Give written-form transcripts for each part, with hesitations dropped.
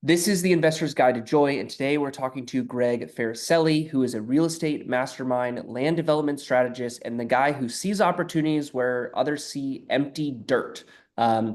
This is the Investor's Guide to Joy, and today we're talking to Greg Faraselli, who is a real estate mastermind, land development strategist, and the guy who sees opportunities where others see empty dirt.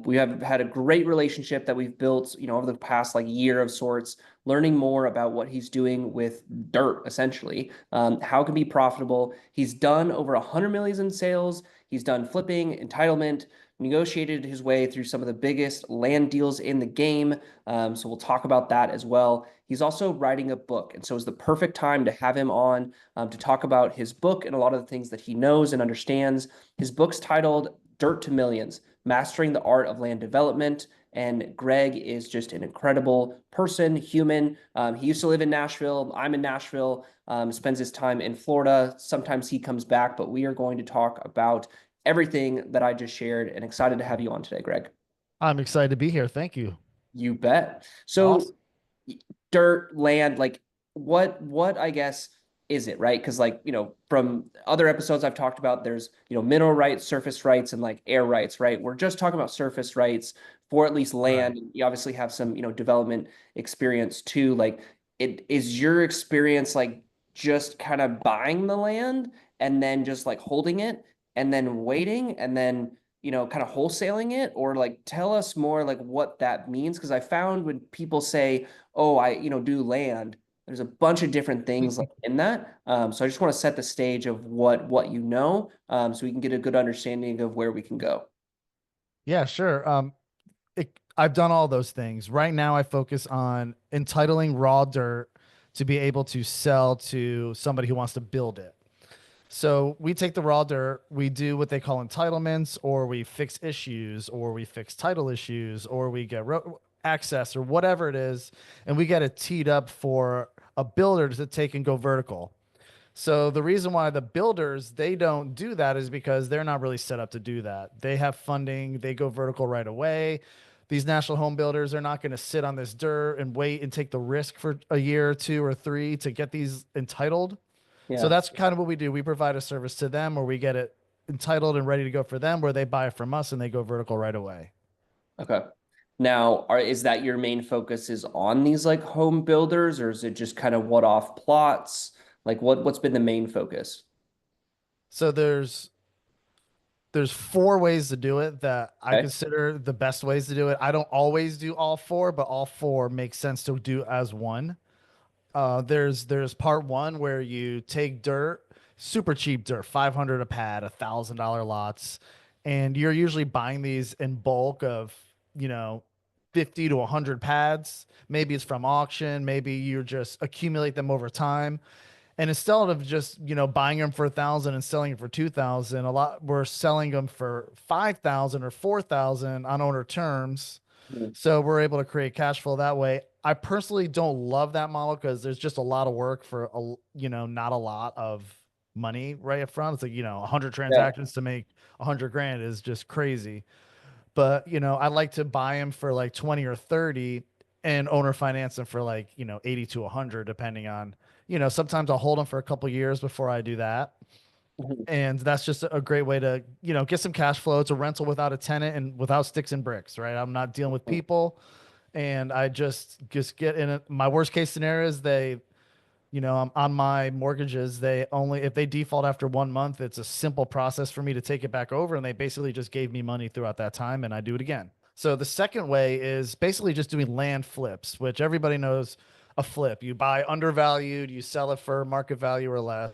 We have had a great relationship that we've built, over the past year of sorts, learning more about what he's doing with dirt, essentially, how it can be profitable. He's done over 100 million in sales. He's done flipping, entitlement, negotiated his way through some of the biggest land deals in the game. So we'll talk about that as well. He's also writing a book, and so it's the perfect time to have him on to talk about his book and a lot of the things that he knows and understands. His book's titled Dirt to Millions: Mastering the Art of Land Development. And Greg is just an incredible person, human. He used to live in Nashville. I'm in Nashville, spends his time in Florida. Sometimes he comes back, but we are going to talk about everything that I just shared, and excited to have you on today, Greg. I'm excited to be here. Thank you. You bet. So Awesome. dirt, land, what I guess is it, right? Because from other episodes I've talked about, there's mineral rights, surface rights, and air rights, right? We're just talking about surface rights for at least Right. land. You obviously have some development experience too. It is your experience just kind of buying the land and then just holding it and then waiting and then kind of wholesaling it, or tell us more what that means, because I found when people say, oh, I do land, there's a bunch of different things in that. So I just want to set the stage of what so we can get a good understanding of where we can go. Yeah, sure. I've done all those things. Right now, I focus on entitling raw dirt to be able to sell to somebody who wants to build it. So we take the raw dirt, we do what they call entitlements, or we fix issues, or we fix title issues, or we get access, or whatever it is, and we get it teed up for a builder to take and go vertical. So the reason why the builders they don't do that is because they're not really set up to do that. They have funding, they go vertical right away. These national home builders are not going to sit on this dirt and wait and take the risk for a year or two or three to get these entitled. So Yeah. that's kind of what we do. We provide a service to them where we get it entitled and ready to go for them, where they buy it from us and they go vertical right away. Okay. Now, is that your main focus is on these home builders, or is it just kind of what-off plots? What's been the main focus? So there's four ways to do it that I Okay. consider the best ways to do it. I don't always do all four, but all four make sense to do as one. There's part one where you take dirt, super cheap dirt, 500 a pad, $1,000 lots, and you're usually buying these in bulk of, you know, 50 to 100 pads. Maybe it's from auction, maybe you just accumulate them over time. And instead of just, buying them for 1,000 and selling them for 2,000, a lot we're selling them for 5,000 or 4,000 on owner terms. Mhm. So we're able to create cash flow that way. I personally don't love that model because there's just a lot of work for not a lot of money right up front. It's like, 100 Yeah. transactions to make 100 grand is just crazy. But, I like to buy them for like 20 or 30 and owner finance them for 80 to 100, depending on, sometimes I'll hold them for a couple years before I do that. Mhm. And that's just a great way to, get some cash flow. It's a rental without a tenant and without sticks and bricks, right? I'm not dealing with people, and I just get in it. My worst case scenario is on my mortgages, they only if they default after 1 month, it's a simple process for me to take it back over, and they basically just gave me money throughout that time, and I do it again. So the second way is basically just doing land flips, which everybody knows a flip. You buy undervalued, you sell it for market value or less,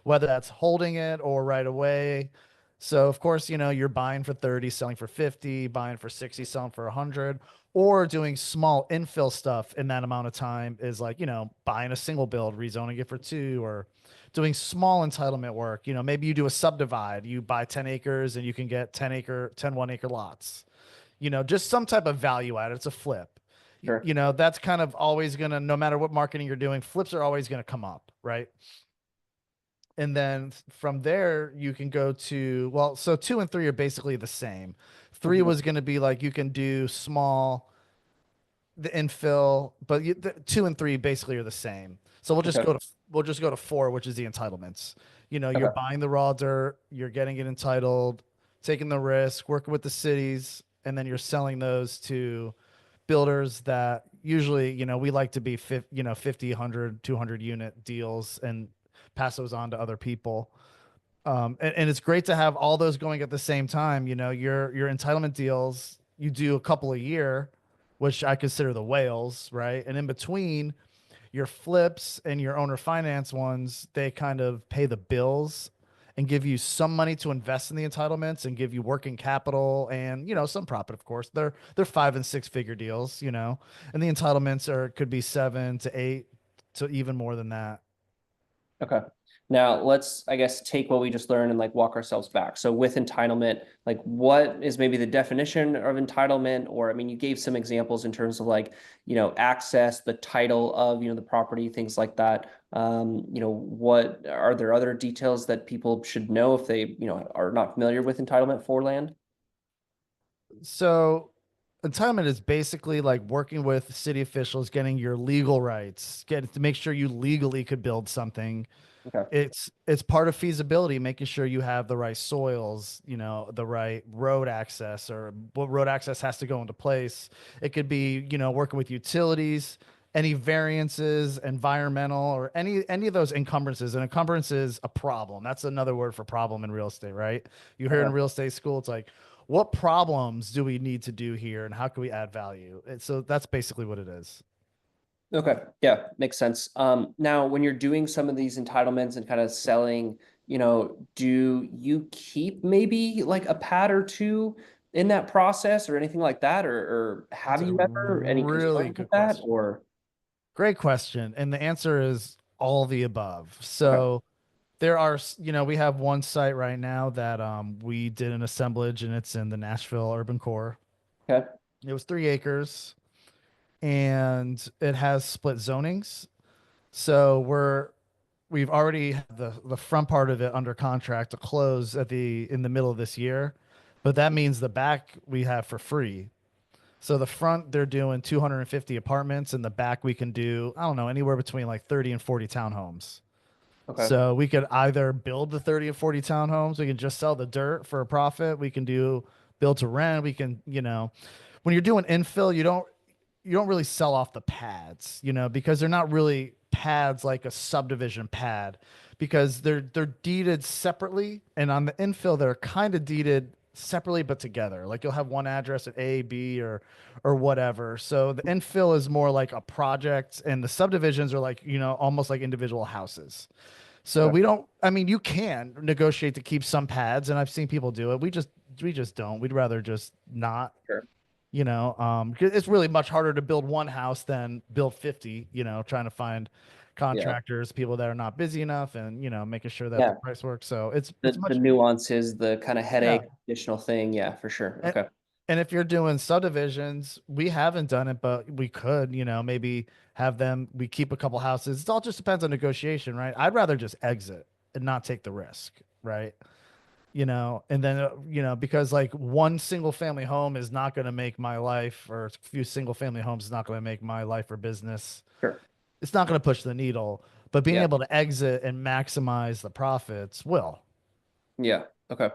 whether that's holding it or right away. So of course, you're buying for 30, selling for 50, buying for 60, selling for 100, or doing small infill stuff in that amount of time is like, buying a single build, rezoning it for two, or doing small entitlement work. Maybe you do a subdivide, you buy 10 acres and you can get 10 1 acre lots. Just some type of value add. It's a flip. Sure. That's kind of always going to, no matter what marketing you're doing, flips are always going to come up, right? And then from there you can go to, well, so two and three are basically the same. Three Mhm. was going to be like you can do small, the infill, but the two and three basically are the same. So Okay. we'll just go to four, which is the entitlements. You're Okay. buying the raw dirt, you're getting it entitled, taking the risk, working with the cities, and then you're selling those to builders that usually, we like to be 50, 100, 200 unit deals and pass those on to other people. And it's great to have all those going at the same time. Your entitlement deals, you do a couple a year, which I consider the whales, right? And in between, your flips and your owner finance ones, they kind of pay the bills and give you some money to invest in the entitlements and give you working capital and some profit, of course. They're 5 and 6 figure deals, and the entitlements are could be 7 to 8 to even more than that. Okay. Now let's, I guess, take what we just learned and like walk ourselves back. So with entitlement, like what is maybe the definition of entitlement? Or I mean, you gave some examples in terms of like, access, the title of, the property, things like that. What are there other details that people should know if they, are not familiar with entitlement for land? So entitlement is basically like working with city officials, getting your legal rights, get to make sure you legally could build something. Okay. It's part of feasibility, making sure you have the right soils, the right road access, or what road access has to go into place. It could be, working with utilities, any variances, environmental, or any of those encumbrances. An encumbrance is a problem. That's another word for problem in real estate, right? You hear in Okay. real estate school, it's like, what problems do we need to do here, and how can we add value? And so that's basically what it is. Okay, yeah, makes sense. Now when you're doing some of these entitlements and kind of selling, do you keep maybe like a pad or two in that process or anything like that? Or That's have a you ever any really concerns with good that? question. Or Great question. And the answer is all the above. okay, So there are, we have one site right now that we did an assemblage and it's in the Nashville urban core. okay, It was 3 acres and it has split zonings. So we've already had the front part of it under contract to close in the middle of this year. But that means the back we have for free. So the front they're doing 250 apartments, and the back we can do, I don't know, anywhere between like 30 and 40 townhomes. okay, So we could either build the 30 or 40 townhomes, we can just sell the dirt for a profit, we can do build to rent, we can, when you're doing infill, you don't really sell off the pads, because they're not really pads like a subdivision pad, because they're deeded separately, and on the infill they're kind of deeded separately but together. Like you'll have one address at A, B, or whatever. So the infill is more like a project, and the subdivisions are like, almost like individual houses. So okay, we don't, I mean, you can negotiate to keep some pads, and I've seen people do it. We just don't. We'd rather just not, sure, 'cause it's really much harder to build one house than build 50, trying to find yeah, contractors, people that are not busy enough, and, making sure that the yeah. price works. So it's The much, nuances, the kind of yeah. headache, additional thing, yeah, for sure. And, Okay, and if you're doing subdivisions, we haven't done it, but we could, maybe have them, we keep a couple houses. It all just depends on negotiation, right? I'd rather just exit and not take the risk, right? And then, because like one single family home is not going to make my life, or a few single family homes is not going to make my life or business. sure, It's not going to push the needle, but being yeah, able to exit and maximize the profits will. yeah, okay.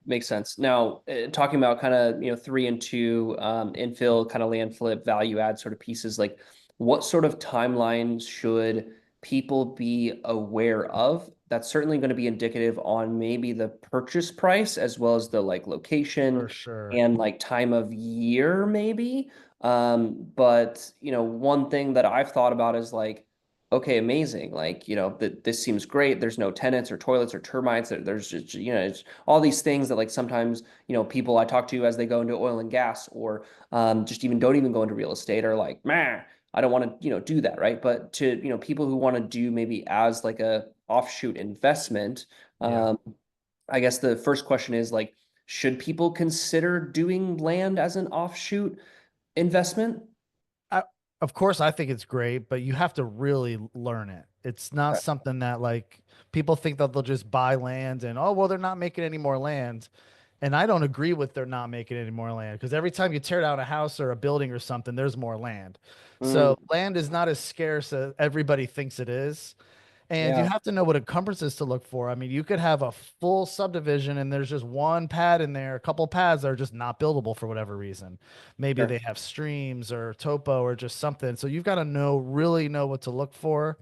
Makes sense. Now, talking about kind of, 3 and 2, infill, kind of land flip, value add sort of pieces, like what sort of timelines should people be aware of? That's certainly going to be indicative on maybe the purchase price as well as the like For location sure. and like time of year, maybe. But one thing that I've thought about is like, okay, amazing. Like, that this seems great. There's no tenants or toilets or termites. There's just, it's all these things that like sometimes, people I talk to as they go into oil and gas or just even don't even go into real estate are like, man, I don't want to, do that, right? But to, people who want to do maybe as like a offshoot investment, Yeah. I guess the first question is like, should people consider doing land as an offshoot investment? I, of course, I think it's great, but you have to really learn it. It's not Okay. something that like people think that they'll just buy land and, oh, well, they're not making any more land. And I don't agree with they're not making any more land, because every time you tear down a house or a building or something, there's more land. Mm, So land is not as scarce as everybody thinks it is. And you Yeah, have to know what encumbrances to look for. I mean, you could have a full subdivision and there's just one pad in there, a couple pads that are just not buildable for whatever reason. Maybe sure. they have streams or topo or just something. So you've got to really know what to look for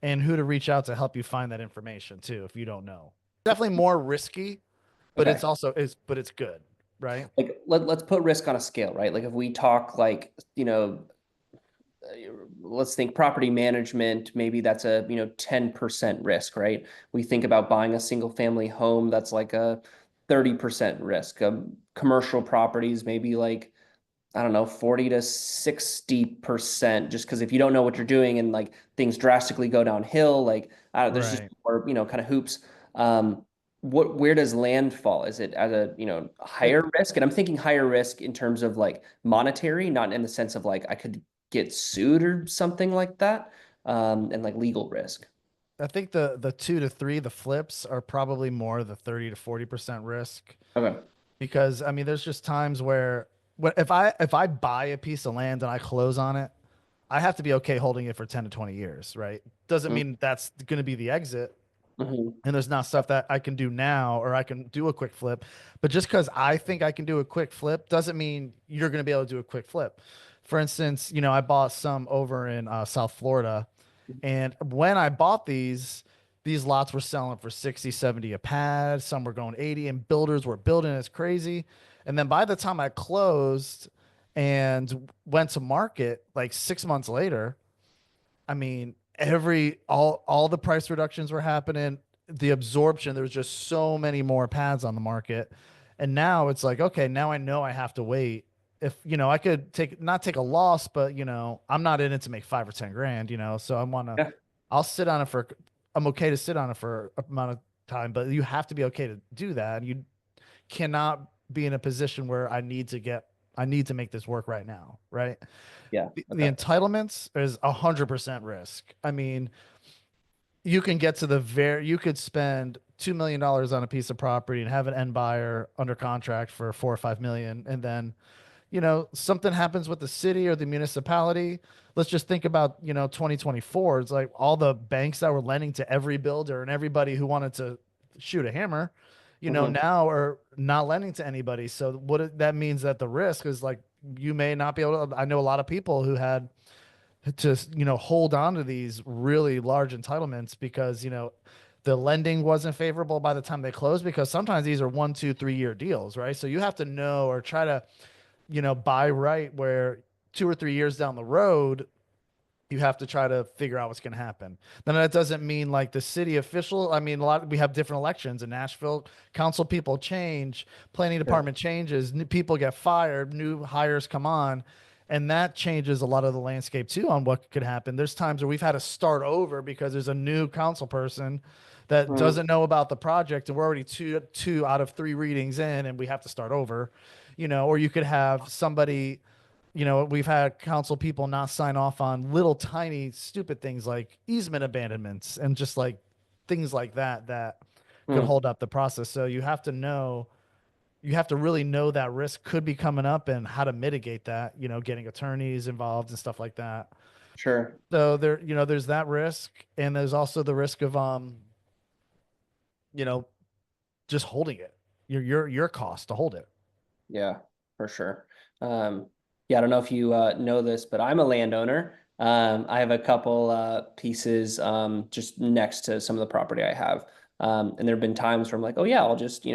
and who to reach out to help you find that information too, if you don't know. Definitely more risky, but Okay. it's good, right? Like let's put risk on a scale, right? Like if we talk like, let's think property management, maybe that's a, 10% risk, right? We think about buying a single family home, that's like a 30% risk. Commercial properties, maybe like, I don't know, 40 to 60%, just because if you don't know what you're doing and like things drastically go downhill, like there's just Right. more, kind of hoops. Um, where does land fall? Is it at a, It, higher risk? And I'm thinking higher risk in terms of like monetary, not in the sense of like I could get sued or something like that, and like legal risk. I think the 2 to 3, the flips are probably more the 30 to 40% risk Okay. because I mean, there's just times where if I buy a piece of land and I close on it, I have to be okay holding it for 10 to 20 years, right? Doesn't mean that's going to be the exit. Mm-hmm. And there's not stuff that I can do now or I can do a quick flip. But just because I think I can do a quick flip doesn't mean you're going to be able to do a quick flip. For instance, I bought some over in South Florida. And when I bought these lots were selling for 60, 70 a pad. Some were going 80, and builders were building as crazy. And then by the time I closed and went to market, like 6 months later, I mean, all the price reductions were happening. The absorption, there was just so many more pads on the market. And now it's like, okay, now I know I have to wait. If, I could not take a loss, but I'm not in it to make 5 or 10 grand, so Yeah. I'll sit on it I'm okay to sit on it for a amount of time, but you have to be okay to do that. You cannot be in a position where I need to make this work right now. Right. Yeah. The Okay. entitlements is 100% risk. I mean, you could spend $2 million on a piece of property and have an end buyer under contract for 4 or 5 million. And then, something happens with the city or the municipality. Let's just think about, 2024. It's like all the banks that were lending to every builder and everybody who wanted to shoot a hammer, Mm-hmm. now are not lending to anybody. So that means that the risk is like, you may not be able to, I know a lot of people who had to hold on to these really large entitlements because the lending wasn't favorable by the time they closed, because sometimes these are 1, 2, 3 year deals, right? So you have to know or try to buy right, where 2 or 3 years down the road you have to try to figure out what's going to happen. Then that doesn't mean like the city official. I mean, we have different elections in Nashville. Council people change, planning Sure. department changes, new people get fired, new hires come on, and that changes a lot of the landscape too on what could happen. There's times where we've had to start over because there's a new council person that Mhm. doesn't know about the project, and we're already two out of three readings in, and we have to start over. Or you could have somebody, we've had council people not sign off on little tiny stupid things like easement abandonments and just like things like that could Mm. hold up the process. So you have to really know that risk could be coming up and how to mitigate that, getting attorneys involved and stuff like that. Sure. So there's that risk, and there's also the risk of you know, just holding it. Your cost to hold it. Yeah, for sure. Yeah, I don't know if you know this, but I'm a landowner. I have a couple pieces just next to some of the property I have. And there have been times where I'm like, oh yeah, I'll just,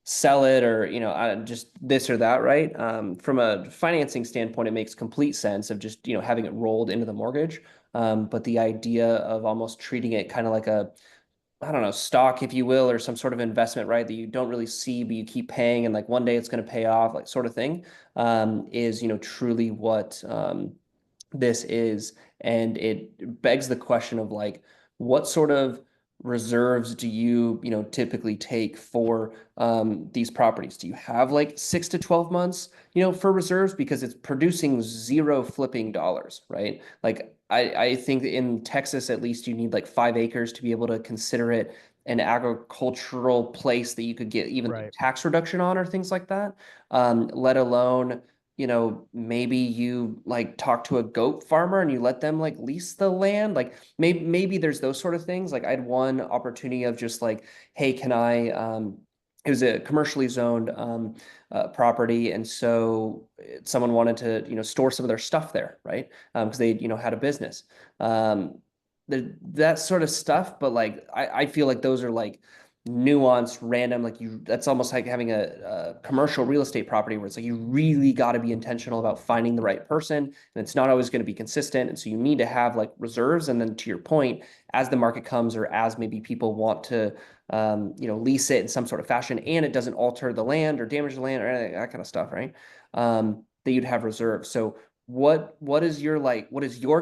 sell it or, just this or that, right? From a financing standpoint, it makes complete sense of just, having it rolled into the mortgage. But the idea of almost treating it kind of like a I don't know, stock, if you will, or some sort of investment, right? That you don't really see, but you keep paying, and like one day it's going to pay off, like sort of thing, is truly what this is, and it begs the question of like, what sort of reserves do you typically take for these properties? Do you have like 6 to 12 months, for reserves because it's producing zero flipping dollars, right? Like I think in Texas at least you need like 5 acres to be able to consider it an agricultural place that you could get even like Right. tax reduction on or things like that. Let alone maybe you like talk to a goat farmer and you let them like lease the land. Like maybe there's those sort of things. Like I had one opportunity of just like, hey, can I it was a commercially zoned property, and so someone wanted to store some of their stuff there, right? Because they had a business. That sort of stuff, but like I feel like those are like nuanced, random, like that's almost like having a commercial real estate property where it's like you really got to be intentional about finding the right person, and it's not always going to be consistent. And so you need to have like reserves. And then to your point, as the market comes or as maybe people want to lease it in some sort of fashion and it doesn't alter the land or damage the land or anything, that kind of stuff, right? That you'd have reserves. So what is your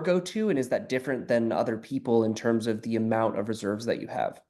go-to, and is that different than other people in terms of the amount of reserves that you have?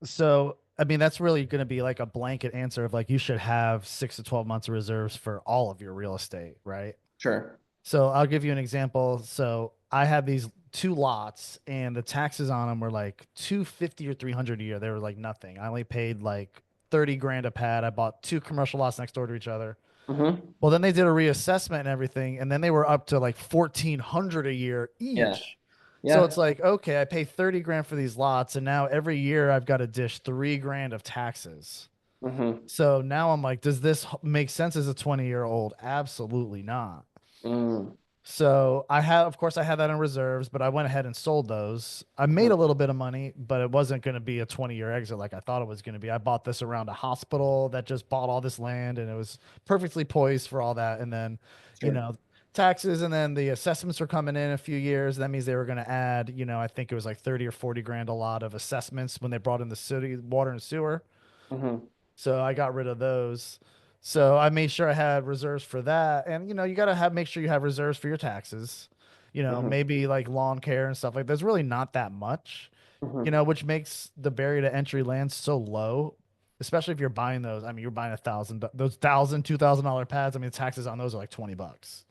So, I mean, that's really going to be like a blanket answer of like you should have 6 to 12 months of reserves for all of your real estate, right? Sure. So, I'll give you an example. So, I had these two lots and the taxes on them were like 250 or 300 a year. They were like nothing. I only paid like 30 grand a pad. I bought two commercial lots next door to each other. Mm-hmm. Well, then they did a reassessment and everything, and then they were up to like 1,400 a year Yeah. each. So Yeah. it's like, okay, I pay 30 grand for these lots, and now every year I've got to dish 3 grand of taxes. Mm-hmm. So now I'm like, does this make sense as a 20-year-old? Absolutely not. Mm. So I had, of course, I had that in reserves, but I went ahead and sold those. I made a Mm-hmm. little bit of money, but it wasn't going to be a 20-year exit like I thought it was going to be. I bought this around a hospital that just bought all this land and it was perfectly poised for all that. And then, you Sure. know, taxes and then the assessments were coming in a few years. That means they were going to add, I think it was like 30 or 40 grand a lot of assessments when they brought in the city water and sewer. Mm-hmm. So I got rid of those. So I made sure I had reserves for that. And you got to have make sure you have reserves for your taxes. Mm-hmm. Maybe like lawn care and stuff like there's really not that much, Mm-hmm. which makes the barrier to entry land so low, especially if you're buying those. I mean, you're buying those $1,000, $2,000 pads. I mean, taxes on those are like $20.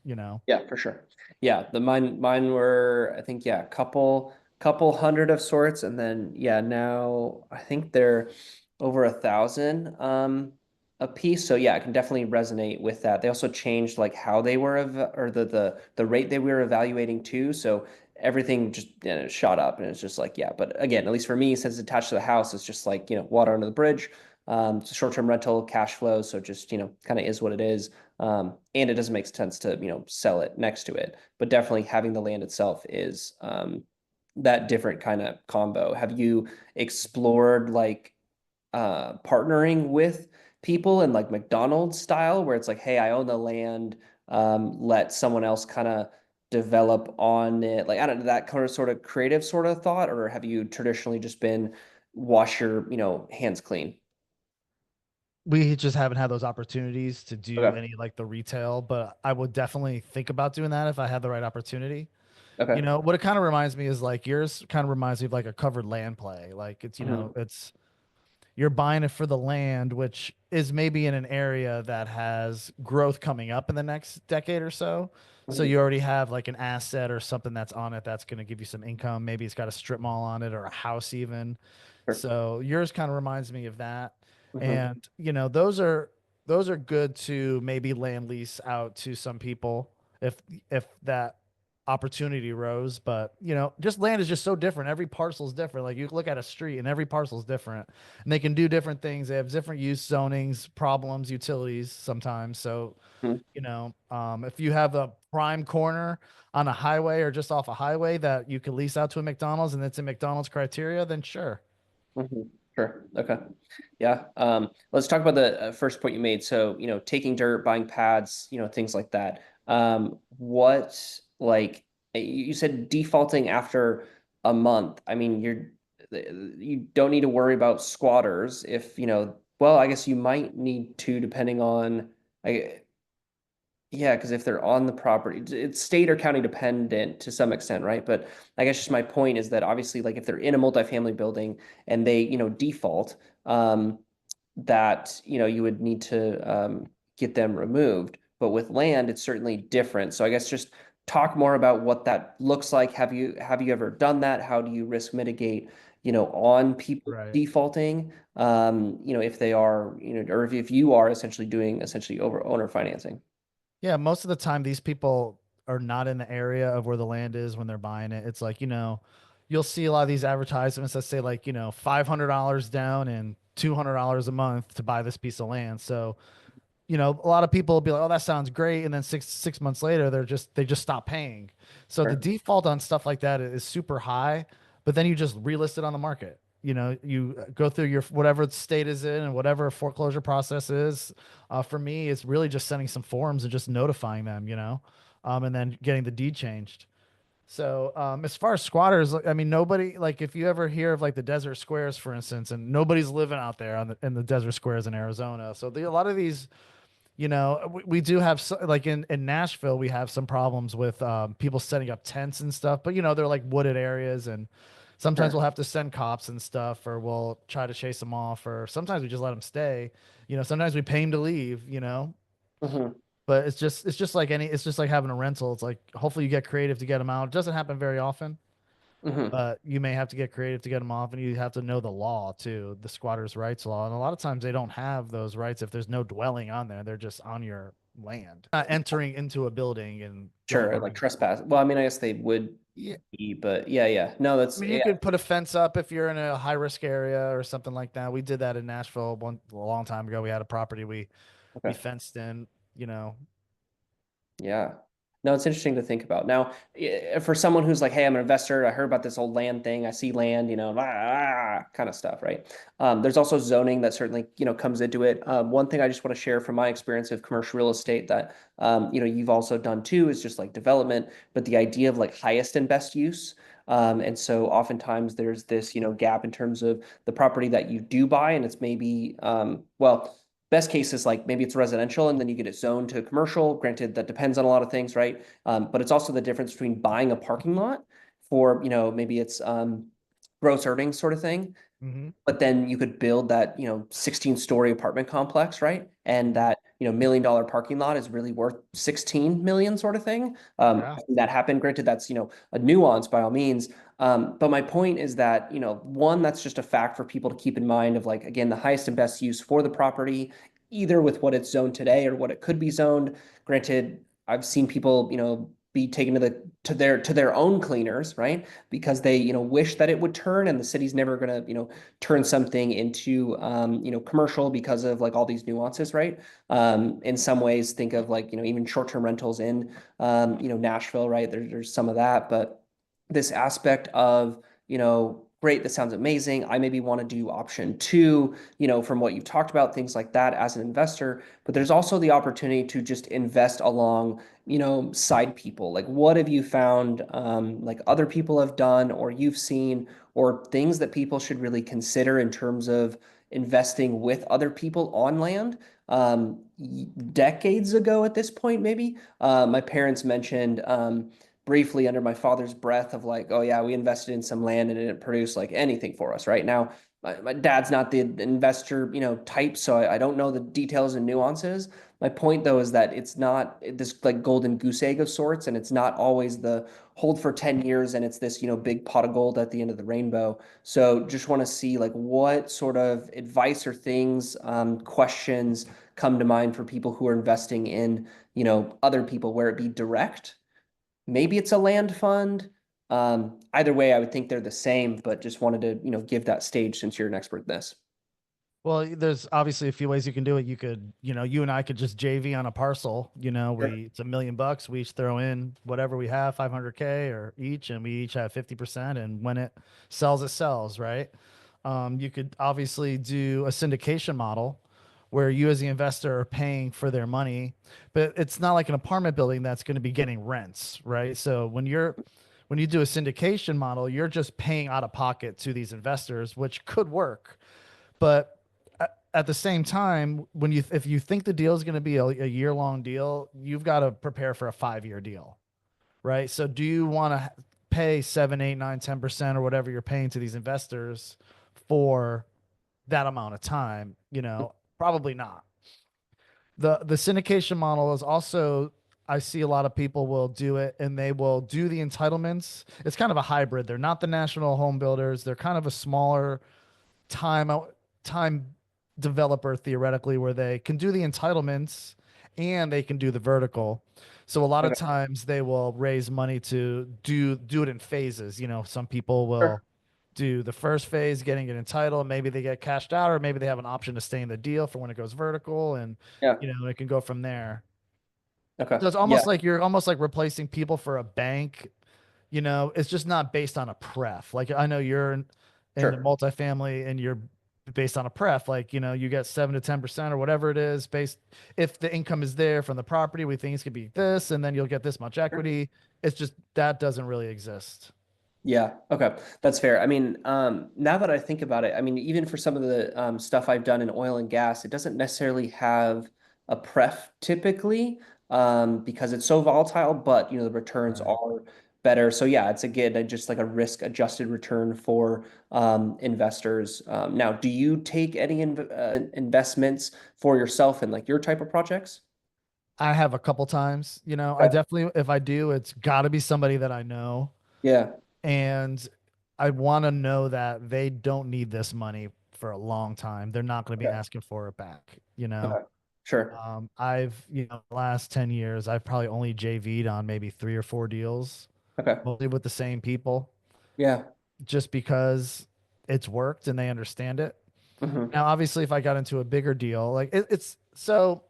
Yeah, for sure. Yeah, the mine were, I think, yeah, couple hundred of sorts, and then yeah, now I think they're over 1,000 a piece. So yeah, I can definitely resonate with that. They also changed like how they were or the rate they were evaluating too. So everything just shot up, and it's just like yeah. But again, at least for me, since it's attached to the house, it's just like water under the bridge. It's a short-term rental, cash flow, so just kind of is what it is. And it doesn't make sense to sell it next to it, but definitely having the land itself is that different kind of combo. Have you explored like partnering with people in like McDonald's style where it's like, hey, I own the land, let someone else kind of develop on it, like I don't know, that kind of sort of creative sort of thought? Or have you traditionally just been wash your hands clean? We just haven't had those opportunities to do Okay. any like the retail, but I would definitely think about doing that if I had the right opportunity. Okay. What it kind of reminds me is like yours kind of reminds me of like a covered land play. Like Hmm. it's you're buying it for the land, which is maybe in an area that has growth coming up in the next decade or so. So Hmm. you already have like an asset or something that's on it that's going to give you some income. Maybe it's got a strip mall on it or a house even. Sure. So yours kind of reminds me of that. Hmm. And those are good to maybe land lease out to some people if that opportunity rose. But just land is just so different. Every parcel is different. Like you look at a street and every parcel is different, and they can do different things. They have different use zonings, problems, utilities sometimes. So if you have a prime corner on a highway or just off a highway that you can lease out to a McDonald's and it's in McDonald's criteria, then sure. Hmm. Sure. Okay. Yeah. Let's talk about the first point you made. So, taking dirt, buying pads, things like that. What, like, you said defaulting after a month. I mean, you don't need to worry about squatters if, well, I guess you might need to, depending on, I, yeah, because if they're on the property, it's state or county dependent to some extent, right? But I guess just my point is that obviously, like if they're in a multifamily building and they, default, that, you would need to get them removed. But with land, it's certainly different. So I guess just talk more about what that looks like. Have you ever done that? How do you risk mitigate, on people Right. defaulting? If they are, or if you are essentially doing essentially over owner financing. Yeah, most of the time these people are not in the area of where the land is when they're buying it. It's like, you'll see a lot of these advertisements that say like, $500 down and $200 a month to buy this piece of land. So, a lot of people will be like, "Oh, that sounds great," and then six months later, they just stop paying. So the Sure. default on stuff like that is super high, but then you just relist it on the market. You go through your whatever state is in and whatever foreclosure process is. For me, it's really just sending some forms and just notifying them, and then getting the deed changed. So, as far as squatters, I mean, nobody like if you ever hear of like the desert squares, for instance, and nobody's living out there in the desert squares in Arizona. So a lot of these we do have like in Nashville, we have some problems with people setting up tents and stuff, but they're like wooded areas, and sometimes Sure. we'll have to send cops and stuff, or we'll try to chase them off, or sometimes we just let them stay. Sometimes we pay them to leave, Hmm. but it's just like having a rental. It's like hopefully you get creative to get them out. It doesn't happen very often, Hmm. but you may have to get creative to get them off, and you have to know the law too, the squatters' rights law. And a lot of times they don't have those rights if there's no dwelling on there; they're just on your land, not entering into a building and going Sure. Like behind. trespass. Well, I mean, I guess they would Yeah, be, but yeah, yeah. No, I that's mean, you yeah. could put a fence up if you're in a high risk area or something like that. We did that in Nashville a long time ago. We had a property we Okay. fenced in. You know, Yeah. No, it's interesting to think about. Now, for someone who's like, hey, I'm an investor, I heard about this old land thing, I see land, kind of stuff, right? There's also zoning that certainly, comes into it. One thing I just want to share from my experience of commercial real estate that, you've also done too is just like development, but the idea of like highest and best use. And so oftentimes there's this, gap in terms of the property that you do buy, and it's maybe, well, best case is like maybe it's residential and then you get it zoned to commercial. Granted, that depends on a lot of things, right? But it's also the difference between buying a parking lot for, maybe it's gross earnings sort of thing, hmm but then you could build that 16-story apartment complex, right? And that $1 million parking lot is really worth 16 million sort of thing. yeah. That happened. Granted, that's a nuance by all means. But my point is that one, that's just a fact for people to keep in mind of like, again, the highest and best use for the property, either with what it's zoned today or what it could be zoned. Granted, I've seen people be taken to their own cleaners, right? Because they wish that it would turn, and the city's never going to turn something into commercial because of like all these nuances, right? In some ways, think of like even short-term rentals in Nashville, right? There's some of that, but this aspect of great, this sounds amazing. I maybe want to do option two, from what you've talked about, things like that as an investor. But there's also the opportunity to just invest along side people. Like what have you found like other people have done or you've seen, or things that people should really consider in terms of investing with other people on land? Decades ago at this point, maybe, my parents mentioned briefly under my father's breath of like, oh yeah, we invested in some land and it didn't produce like anything for us. Right now, my dad's not the investor, type, so I don't know the details and nuances. My point though is that it's not this like golden goose egg of sorts, and it's not always the hold for 10 years and it's this, big pot of gold at the end of the rainbow. So just want to see like what sort of advice or things, questions come to mind for people who are investing in, other people, where it be direct. Maybe it's a land fund. Either way, I would think they're the same, but just wanted to, give that stage since you're an expert in this. Well, there's obviously a few ways you can do it. You and I could just JV on a parcel. Sure. It's $1 million. We each throw in whatever we have, 500K or each, and we each have 50%. And when it sells, it sells, right? You could obviously do a syndication model where you as the investor are paying for their money, but it's not like an apartment building that's going to be getting rents, right? So when you do a syndication model, you're just paying out of pocket to these investors, which could work. But at the same time, if you think the deal is going to be a year long deal, you've got to prepare for a 5 year deal, right? So do you want to pay 7, 8, 9, 10% or whatever you're paying to these investors for that amount of time? Probably not. The syndication model is also, I see a lot of people will do it and they will do the entitlements. It's kind of a hybrid. They're not the national home builders. They're kind of a smaller time time developer theoretically, where they can do the entitlements and they can do the vertical. So a lot of Okay. times they will raise money to do it in phases. You know, some people will Sure. do the first phase, getting it entitled. Maybe they get cashed out, or maybe they have an option to stay in the deal for when it goes vertical, and Yeah. you know it can go from there. Okay. So it's Yeah. almost like you're almost like replacing people for a bank. You know, it's just not based on a pref. Like I know you're in a Sure. multifamily and you're based on a pref. Like, you know, you get 7 to 10% or whatever it is based if the income is there from the property, we think it's gonna be this, and then you'll get this much Sure. equity. It's just that doesn't really exist. Yeah, okay. That's fair. I mean, now that I think about it, I mean, even for some of the stuff I've done in oil and gas, it doesn't necessarily have a pref typically, because it's so volatile, but the returns Right. are better. So yeah, it's again just like a risk adjusted return for investors. Now, do you take any investments for yourself in like your type of projects? I have a couple times, you know, I Okay. definitely, if I do, it's got to be somebody that I know. Yeah. And I want to know that they don't need this money for a long time. They're not going to be Okay. asking for it back, you know? Okay. Sure. The last 10 years, I've probably only JV'd on maybe 3 or 4 deals, Okay. mostly with the same people, Yeah. just because it's worked and they understand it. Hmm. Now, obviously, if I got into a bigger deal, like it's so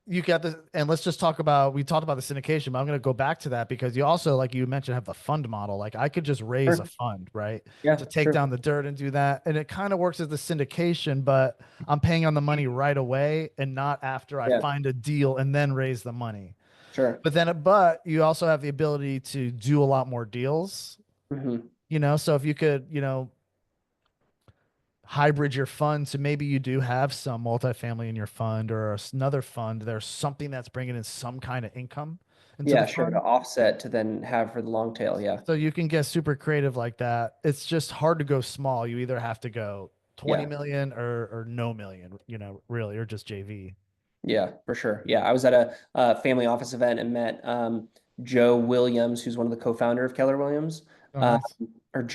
you got this, and let's just talk about we talked about the syndication, but I'm going to go back to that because you also, like you mentioned, have the fund model. Like I could just raise a Sure. fund, right, Yeah, to take sure. down the dirt and do that, and it kind of works as the syndication, but I'm paying on the money right away and not after I Yeah, find a deal and then raise the money. sure. But you also have the ability to do a lot more deals, Hmm. you know. So if you could, you know, hybrid your fund, so maybe you do have some multifamily in your fund or another fund, there's something that's bringing in some kind of income into the Yeah, sure. To fund. offset to then have for the long tail. Yeah. So you can get super creative like that. It's just hard to go small. You either have to go 20 Yeah. million or no million, you know, really, or just JV. Yeah, for sure. Yeah, I was at a family office event and met Joe Williams, who's one of the co-founder of Keller Williams. Oh, Um, nice. or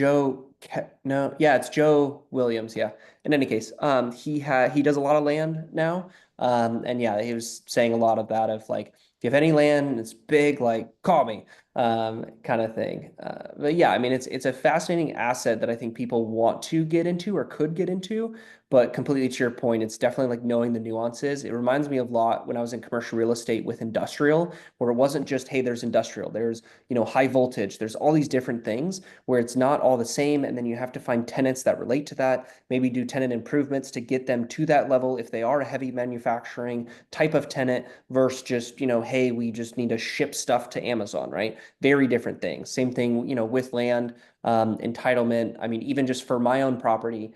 no, yeah, it's Joe Williams. Yeah. In any case, he does a lot of land now. And yeah, he was saying a lot of that of like, if you have any land and it's big, like call me, kind of thing. But yeah, I mean, it's a fascinating asset that I think people want to get into or could get into. But completely to your point, it's definitely like knowing the nuances. It reminds me a lot when I was in commercial real estate with industrial, where it wasn't just, hey, there's industrial, there's, high voltage, there's all these different things where it's not all the same. And then you have to find tenants that relate to that, maybe do tenant improvements to get them to that level if they are a heavy manufacturing type of tenant versus just, hey, we just need to ship stuff to Amazon, right? Very different things. Same thing, with land, entitlement. I mean, even just for my own property,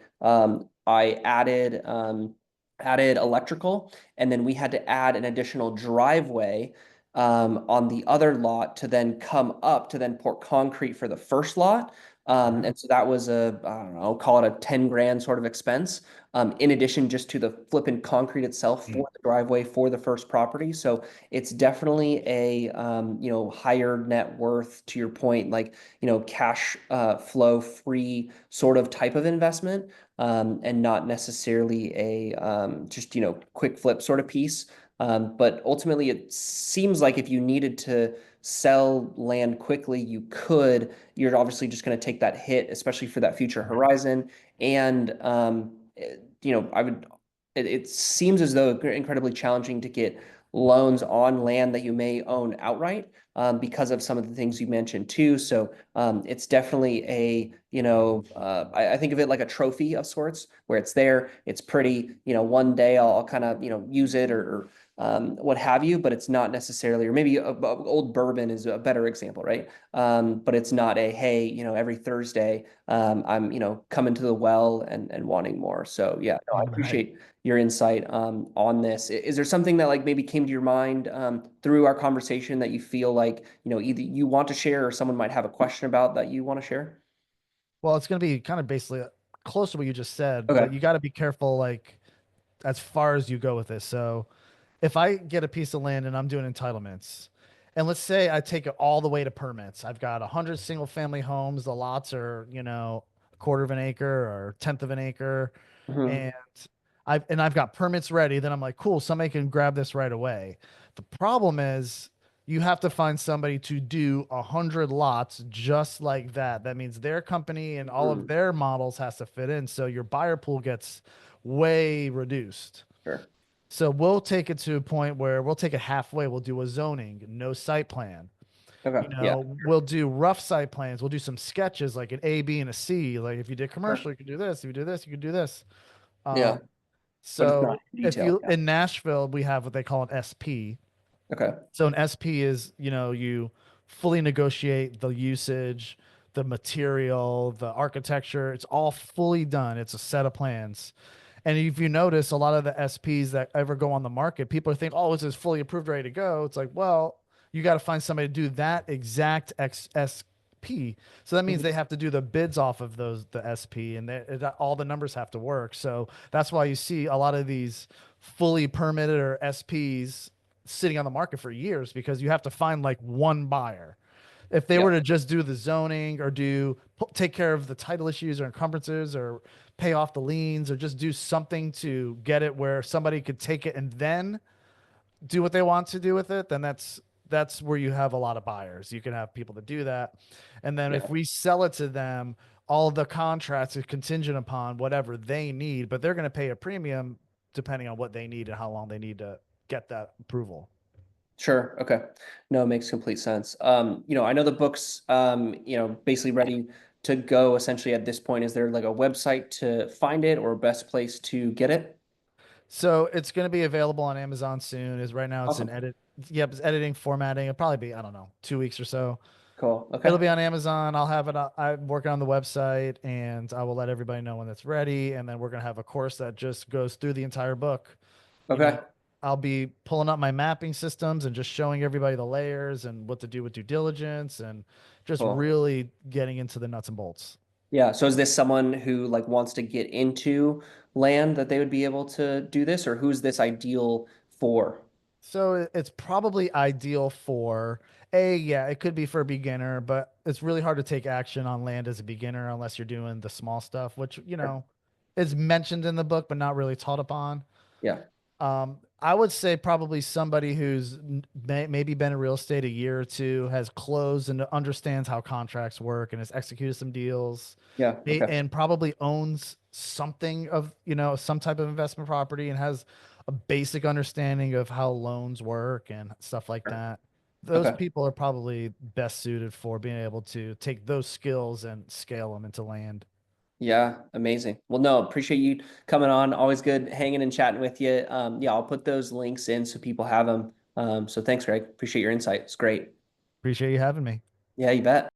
I added electrical, and then we had to add an additional driveway on the other lot to then come up to then pour concrete for the first lot. Wow. And so that was I don't know, call it a 10 grand sort of expense, in addition just to the flipping concrete itself Mm. for the driveway for the first property. So it's definitely a, higher net worth to your point, like, cash flow free sort of type of investment, and not necessarily a just quick flip sort of piece. But ultimately, it seems like if you needed to sell land quickly, you could. You're obviously just going to take that hit, especially for that future Right. horizon. And I would. It seems as though incredibly challenging to get loans on land that you may own outright, because of some of the things you mentioned too. So it's definitely I think of it like a trophy of sorts, where it's there, it's pretty, one day I'll kind of, use it or what have you, but it's not necessarily, or maybe old bourbon is a better example, right? But it's not a, hey, every Thursday, I'm, coming to the well and wanting more. So yeah, no, I Right. appreciate your insight on this. Is there something that like maybe came to your mind through our conversation that you feel like, either you want to share or someone might have a question about that you want to share? Well, it's going to be kind of basically close to what you just said, but Okay. you got to be careful, like as far as you go with this. So if I get a piece of land and I'm doing entitlements, and let's say I take it all the way to permits, I've got 100 single family homes. The lots are, you know, a quarter of an acre or tenth of an acre, Hmm. and I've got permits ready, then I'm like, cool, somebody can grab this right away. The problem is you have to find somebody to do 100 lots just like that. That means their company and all of Mm, their models has to fit in. So your buyer pool gets way reduced. sure. So we'll take it to a point where we'll take it halfway. We'll do a zoning, no site plan. Okay. You Yeah. know, we'll do rough site plans. We'll do some sketches like an A, B, and a C. Like if you did Sure. commercial, you could do this. If you do this, you could do this. Yeah. Um, But it's not so in if detail. you Yeah. in Nashville, we have what they call an SP. Okay. So an SP is, you know, you fully negotiate the usage, the material, the architecture. It's all fully done. It's a set of plans. And if you notice, a lot of the SPs that ever go on the market, people think, oh, this is fully approved, ready to go. It's like, well, you got to find somebody to do that exact SP. So that means Mhm. they have to do the bids off of the SP, and all the numbers have to work. So that's why you see a lot of these fully permitted or SPs sitting on the market for years because you have to find like one buyer. If they Yeah. were to just do the zoning or take care of the title issues or encumbrances or pay off the liens or just do something to get it where somebody could take it and then do what they want to do with it, then that's where you have a lot of buyers. You can have people that do that. And then if Yeah. we sell it to them, all the contracts are contingent upon whatever they need, but they're going to pay a premium depending on what they need and how long they need to get that approval. Sure. Okay. No, it makes complete sense. I know the book's basically ready to go essentially at this point. Is there like a website to find it or best place to get it? So it's going to be available on Amazon soon. Is right now it's in Awesome. edit. Yep, it's editing, formatting. It'll probably be, I don't know, 2 weeks or so. Cool. It'll Okay. be on Amazon. I'll have it. I'm working on the website, and I will let everybody know when it's ready. And then we're gonna have a course that just goes through the entire book. You know, Okay. I'll be pulling up my mapping systems and just showing everybody the layers and what to do with due diligence, and just Cool. really getting into the nuts and bolts. Yeah. So is this someone who like wants to get into land that they would be able to do this, or who's this ideal for? So it's probably ideal for yeah, it could be for a beginner, but it's really hard to take action on land as a beginner unless you're doing the small stuff, which, Sure. is mentioned in the book, but not really taught upon. Yeah. I would say probably somebody who's maybe been in real estate a year or two, has closed and understands how contracts work and has executed some deals, Yeah. Okay. and probably owns something of, some type of investment property and has a basic understanding of how loans work and stuff like Sure. that. Those Okay. people are probably best suited for being able to take those skills and scale them into land. Yeah, amazing. Well, no, appreciate you coming on. Always good hanging and chatting with you. Yeah, I'll put those links in so people have them. So thanks, Greg. Appreciate your insight. It's great. Appreciate you having me. Yeah, you bet.